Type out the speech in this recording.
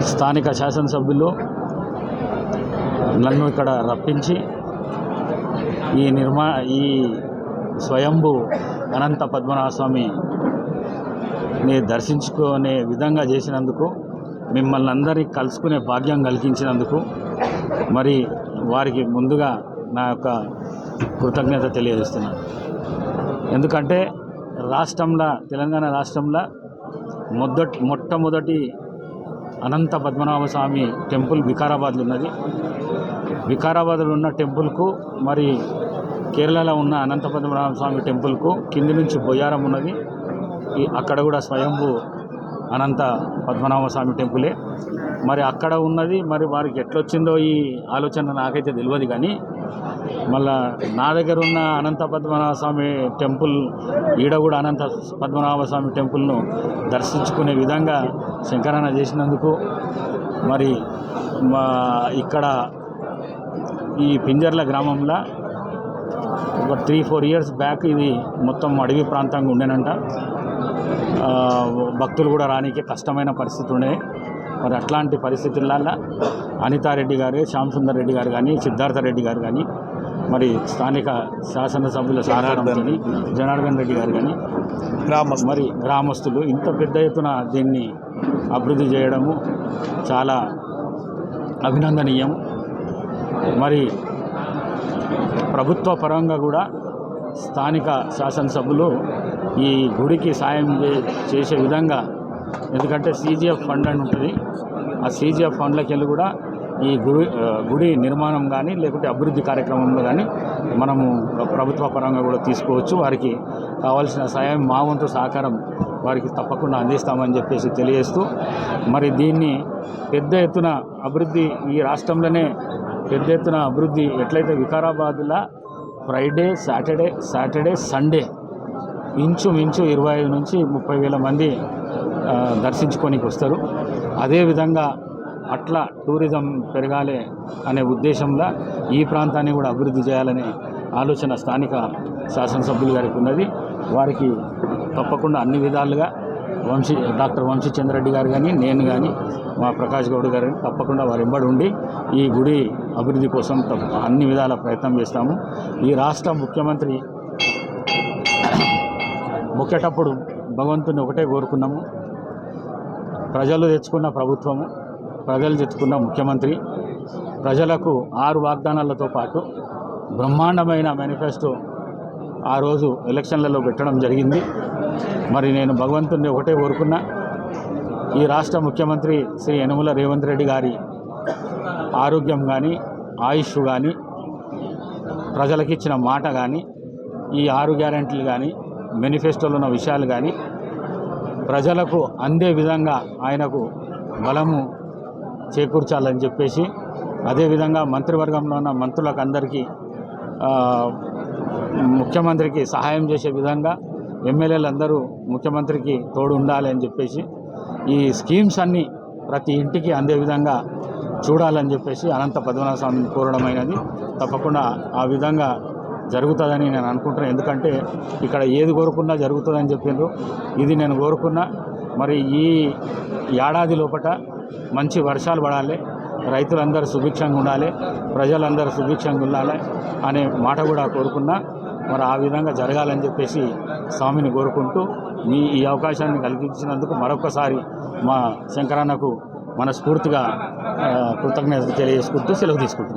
స్థానిక శాసనసభ్యులు నన్ను ఇక్కడ రప్పించి ఈ స్వయంభూ అనంత పద్మనాభ స్వామిని దర్శించుకునే విధంగా చేసినందుకు, మిమ్మల్ని అందరినీ కలుసుకునే భాగ్యం కలిగించినందుకు మరి వారికి ముందుగా నా యొక్క కృతజ్ఞత తెలియజేస్తున్నాను. ఎందుకంటే తెలంగాణ రాష్ట్రంలో మొట్టమొదటి అనంత పద్మనాభ స్వామి టెంపుల్ వికారాబాద్లో ఉన్నది. వికారాబాద్లో ఉన్న టెంపుల్కు మరి కేరళలో ఉన్న అనంత పద్మనాభ స్వామి టెంపుల్కు కింది నుంచి బొయ్యారం ఉన్నది. అక్కడ కూడా స్వయంభూ అనంత పద్మనాభ స్వామి టెంపులే. మరి అక్కడ ఉన్నది, మరి వారికి ఎట్లొచ్చిందో ఈ ఆలోచన నాకైతే తెలియదు. కానీ మళ్ళా నా దగ్గర ఉన్న అనంత పద్మనాభ స్వామి టెంపుల్ ఈడ కూడా అనంత పద్మనాభ స్వామి టెంపుల్ను దర్శించుకునే విధంగా శంకరన్న చేసినందుకు మరి ఇక్కడ ఈ పింజర్ల గ్రామంలో ఒక 3-4 ఇయర్స్ బ్యాక్ ఇది మొత్తం అడవి ప్రాంతంగా ఉండేనంట. భక్తులు కూడా రానికే కష్టమైన పరిస్థితి ఉండే. మరి అట్లాంటి పరిస్థితులలో అనితారెడ్డి గారు, శ్యామ్ సుందర్ రెడ్డి గారు కానీ, సిద్ధార్థ రెడ్డి గారు కానీ, మరి స్థానిక శాసనసభ్యుల సహకారంతో జనార్దన్ రెడ్డి గారు కానీ, మరి గ్రామస్తులు ఇంత పెద్ద ఎత్తున దీన్ని అభివృద్ధి చేయడము చాలా అభినందనీయం. మరి ప్రభుత్వ పరంగా కూడా స్థానిక శాసనసభ్యులు ఈ గుడికి సాయం చేసే విధంగా, ఎందుకంటే CGF ఫండ్ అని ఉంటుంది, ఆ CGF ఫండ్లకి వెళ్ళి కూడా ఈ గుడి నిర్మాణం కానీ లేకుంటే అభివృద్ధి కార్యక్రమంలో కానీ మనము ప్రభుత్వ పరంగా కూడా తీసుకోవచ్చు. వారికి కావాల్సిన సాయం మా వంతు సహకారం వారికి తప్పకుండా అందిస్తామని చెప్పేసి తెలియజేస్తూ, మరి దీన్ని పెద్ద ఎత్తున అభివృద్ధి ఈ రాష్ట్రంలోనే పెద్ద ఎత్తున అభివృద్ధి ఎట్లయితే వికారాబాద్లో ఫ్రైడే, సాటర్డే, సండే ఇంచుమించు 25 నుంచి 30 వేల మంది దర్శించుకోనికి వస్తారు. అదేవిధంగా అట్లా టూరిజం పెరగాలి అనే ఉద్దేశంలో ఈ ప్రాంతాన్ని కూడా అభివృద్ధి చేయాలనే ఆలోచన స్థానిక శాసనసభ్యులు గారికి ఉన్నది. వారికి తప్పకుండా అన్ని విధాలుగా డాక్టర్ వంశీచంద్రెడ్డి గారు కానీ, నేను కానీ, మా ప్రకాష్ గౌడ్ గారు కానీ తప్పకుండా వారి వెంబడి ఉండి ఈ గుడి అభివృద్ధి కోసం అన్ని విధాల ప్రయత్నం చేస్తాము. ఈ రాష్ట్ర ముఖ్యమంత్రి మొక్కేటప్పుడు భగవంతుని ఒకటే కోరుకున్నాము, ప్రజలు తెచ్చుకున్న ప్రభుత్వము, ప్రజలు తెచ్చుకున్న ముఖ్యమంత్రి, ప్రజలకు 6 వాగ్దానాలతో పాటు బ్రహ్మాండమైన మేనిఫెస్టో ఆ రోజు ఎలక్షన్లలో పెట్టడం జరిగింది. మరి నేను భగవంతుని ఒకటే కోరుకున్నా, ఈ రాష్ట్ర ముఖ్యమంత్రి శ్రీ యనమల రేవంత్ రెడ్డి గారి ఆరోగ్యం కానీ, ఆయుష్ కానీ, ప్రజలకు ఇచ్చిన మాట కానీ, ఈ 6 గ్యారెంటీలు కానీ, మేనిఫెస్టోలో ఉన్న విషయాలు కానీ ప్రజలకు అందే విధంగా ఆయనకు బలము చేకూర్చాలని చెప్పేసి, అదేవిధంగా మంత్రివర్గంలో ఉన్న మంత్రులకు అందరికీ ముఖ్యమంత్రికి సహాయం చేసే విధంగా ఎమ్మెల్యేలందరూ ముఖ్యమంత్రికి తోడు ఉండాలి అని చెప్పేసి, ఈ స్కీమ్స్ అన్నీ ప్రతి ఇంటికి అందే విధంగా చూడాలని చెప్పేసి అనంత పద్మనాభ స్వామిని కోరడమైనది. తప్పకుండా ఆ విధంగా జరుగుతుందని నేను అనుకుంటున్నాను. ఎందుకంటే ఇక్కడ ఏది కోరుకున్నా జరుగుతుందని చెప్పిండ్రు. ఇది నేను కోరుకున్నా. మరి ఈ ఏడాది లోపల మంచి వర్షాలు పడాలి, రైతులందరూ సుభిక్షంగా ఉండాలి, ప్రజలందరూ సుభిక్షంగా ఉండాలి అనే మాట కూడా కోరుకున్నా. మరి ఆ విధంగా జరగాలని చెప్పేసి స్వామిని కోరుకుంటూ ఈ అవకాశాన్ని కలిగించినందుకు మరొకసారి మా శంకరన్నకు మనస్ఫూర్తిగా కృతజ్ఞత తెలియజేసుకుంటూ సెలవు తీసుకుంటున్నాను.